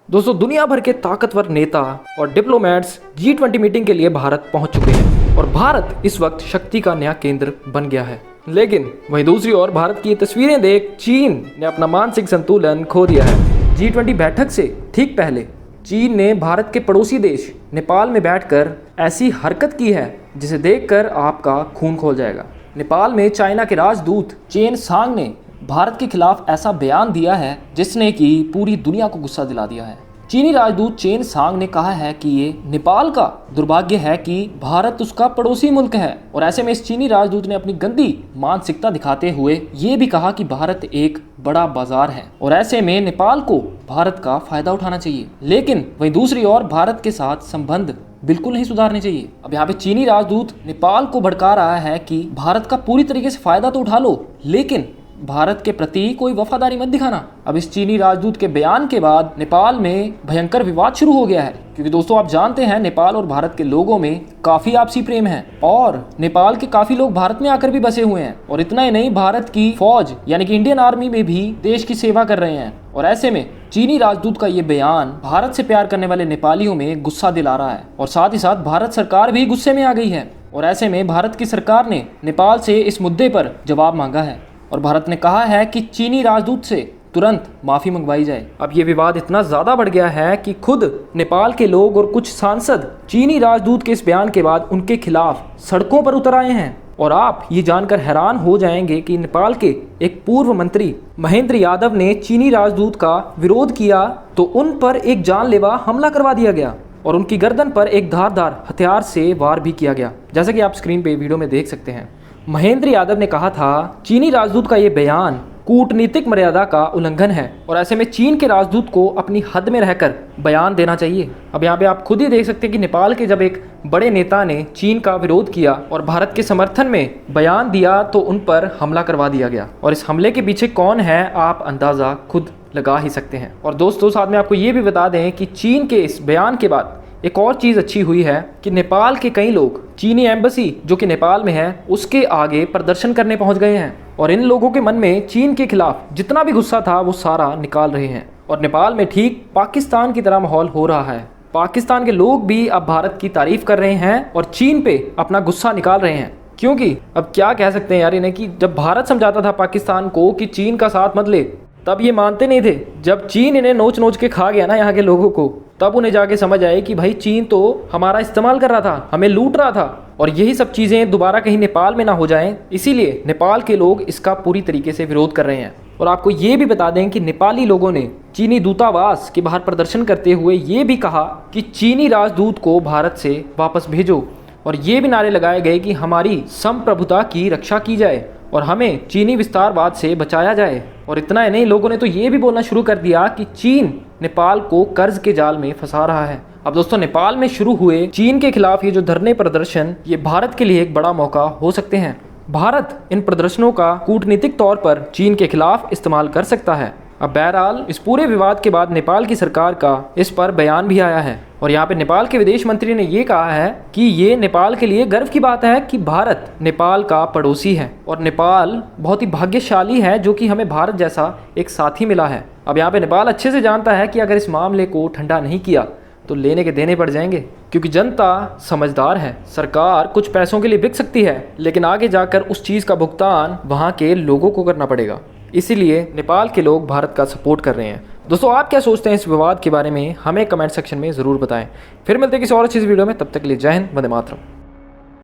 दोस्तों दुनिया भर के ताकतवर नेता और डिप्लोमेट्स G20 मीटिंग के लिए भारत पहुंच चुके हैं और भारत इस वक्त शक्ति का नया केंद्र बन गया है। लेकिन वहीं दूसरी ओर भारत की ये तस्वीरें देख चीन ने अपना मानसिक संतुलन खो दिया है। G20 बैठक से ठीक पहले चीन ने भारत के पड़ोसी देश नेपाल में बैठकर ऐसी हरकत की है जिसे देखकर आपका खून खौल जाएगा। नेपाल में चाइना के राजदूत चेन सांग ने भारत के खिलाफ ऐसा बयान दिया है जिसने कि पूरी दुनिया को गुस्सा दिला दिया है। चीनी राजदूत चेन सांग ने कहा है कि ये नेपाल का दुर्भाग्य है कि भारत उसका पड़ोसी मुल्क है और ऐसे में इस चीनी राजदूत ने अपनी गंदी मानसिकता दिखाते हुए ये भी कहा कि भारत एक बड़ा बाजार है और ऐसे में नेपाल को भारत का फायदा उठाना चाहिए। लेकिन वहीं दूसरी ओर भारत के साथ संबंध बिल्कुल नहीं सुधारने चाहिए। अब यहाँ पे चीनी राजदूत नेपाल को भड़का रहा है कि भारत का पूरी तरीके से फायदा तो उठा लो लेकिन भारत के प्रति कोई वफादारी मत दिखाना। अब इस चीनी राजदूत के बयान के बाद नेपाल में भयंकर विवाद शुरू हो गया है, क्योंकि दोस्तों आप जानते हैं नेपाल और भारत के लोगों में काफी आपसी प्रेम है और नेपाल के काफी लोग भारत में आकर भी बसे हुए हैं और इतना ही नहीं, भारत की फौज यानी कि इंडियन आर्मी में भी देश की सेवा कर रहे हैं। और ऐसे में चीनी राजदूत का ये बयान भारत से प्यार करने वाले नेपालियों में गुस्सा दिला रहा है और साथ ही साथ भारत सरकार भी गुस्से में आ गई है और ऐसे में भारत की सरकार ने नेपाल से इस मुद्दे पर जवाब मांगा है और भारत ने कहा है कि चीनी राजदूत से तुरंत माफी मंगवाई जाए। अब ये विवाद इतना ज्यादा बढ़ गया है कि खुद नेपाल के लोग और कुछ सांसद चीनी राजदूत के इस बयान के बाद उनके खिलाफ सड़कों पर उतर आए हैं। और आप ये जानकर हैरान हो जाएंगे कि नेपाल के एक पूर्व मंत्री महेंद्र यादव ने चीनी राजदूत का विरोध किया तो उन पर एक जानलेवा हमला करवा दिया गया और उनकी गर्दन पर एक धारदार हथियार से वार भी किया गया, जैसा कि आप स्क्रीन पे वीडियो में देख सकते हैं। महेंद्र यादव ने कहा था चीनी राजदूत का ये बयान कूटनीतिक मर्यादा का उल्लंघन है और ऐसे में चीन के राजदूत को अपनी हद में रहकर बयान देना चाहिए। अब यहाँ पे आप खुद ही देख सकते हैं कि नेपाल के जब एक बड़े नेता ने चीन का विरोध किया और भारत के समर्थन में बयान दिया तो उन पर हमला करवा दिया गया और इस हमले के पीछे कौन है आप अंदाजा खुद लगा ही सकते हैं। और दोस्तों साथ में आपको ये भी बता दें कि चीन के इस बयान के बाद एक और चीज़ अच्छी हुई है कि नेपाल के कई लोग चीनी एम्बेसी जो कि नेपाल में है उसके आगे प्रदर्शन करने पहुंच गए हैं और इन लोगों के मन में चीन के खिलाफ जितना भी गुस्सा था वो सारा निकाल रहे हैं और नेपाल में ठीक पाकिस्तान की तरह माहौल हो रहा है। पाकिस्तान के लोग भी अब भारत की तारीफ कर रहे हैं और चीन पे अपना गुस्सा निकाल रहे हैं, क्योंकि अब क्या कह सकते हैं यार इन्हें कि जब भारत समझाता था पाकिस्तान को कि चीन का साथ मत ले तब ये मानते नहीं थे। जब चीन इन्हें नोच नोच के खा गया ना यहाँ के लोगों को, तब उन्हें जाके समझ आए कि भाई चीन तो हमारा इस्तेमाल कर रहा था, हमें लूट रहा था और यही सब चीज़ें दोबारा कहीं नेपाल में ना हो जाएं, इसीलिए नेपाल के लोग इसका पूरी तरीके से विरोध कर रहे हैं। और आपको ये भी बता दें कि नेपाली लोगों ने चीनी दूतावास के बाहर प्रदर्शन करते हुए ये भी कहा कि चीनी राजदूत को भारत से वापस भेजो और ये भी नारे लगाए गए कि हमारी संप्रभुता की रक्षा की जाए और हमें चीनी विस्तारवाद से बचाया जाए। और इतना ही नहीं, लोगों ने तो ये भी बोलना शुरू कर दिया कि चीन नेपाल को कर्ज के जाल में फंसा रहा है। अब दोस्तों नेपाल में शुरू हुए चीन के खिलाफ ये जो धरने प्रदर्शन ये भारत के लिए एक बड़ा मौका हो सकते हैं। भारत इन प्रदर्शनों का कूटनीतिक तौर पर चीन के खिलाफ इस्तेमाल कर सकता है। अब बहरहाल इस पूरे विवाद के बाद नेपाल की सरकार का इस पर बयान भी आया है और यहाँ पे नेपाल के विदेश मंत्री ने ये कहा है कि ये नेपाल के लिए गर्व की बात है कि भारत नेपाल का पड़ोसी है और नेपाल बहुत ही भाग्यशाली है जो कि हमें भारत जैसा एक साथी मिला है। अब यहाँ पे नेपाल अच्छे से जानता है कि अगर इस मामले को ठंडा नहीं किया तो लेने के देने पड़ जाएंगे, क्योंकि जनता समझदार है। सरकार कुछ पैसों के लिए बिक सकती है लेकिन आगे जाकर उस चीज़ का भुगतान वहाँ के लोगों को करना पड़ेगा। इसीलिए नेपाल के लोग भारत का सपोर्ट कर रहे हैं। दोस्तों आप क्या सोचते हैं इस विवाद के बारे में, हमें कमेंट सेक्शन में ज़रूर बताएं। फिर मिलते हैं किसी और अच्छी वीडियो में, तब तक के लिए जय हिंद, वंदे मातरम।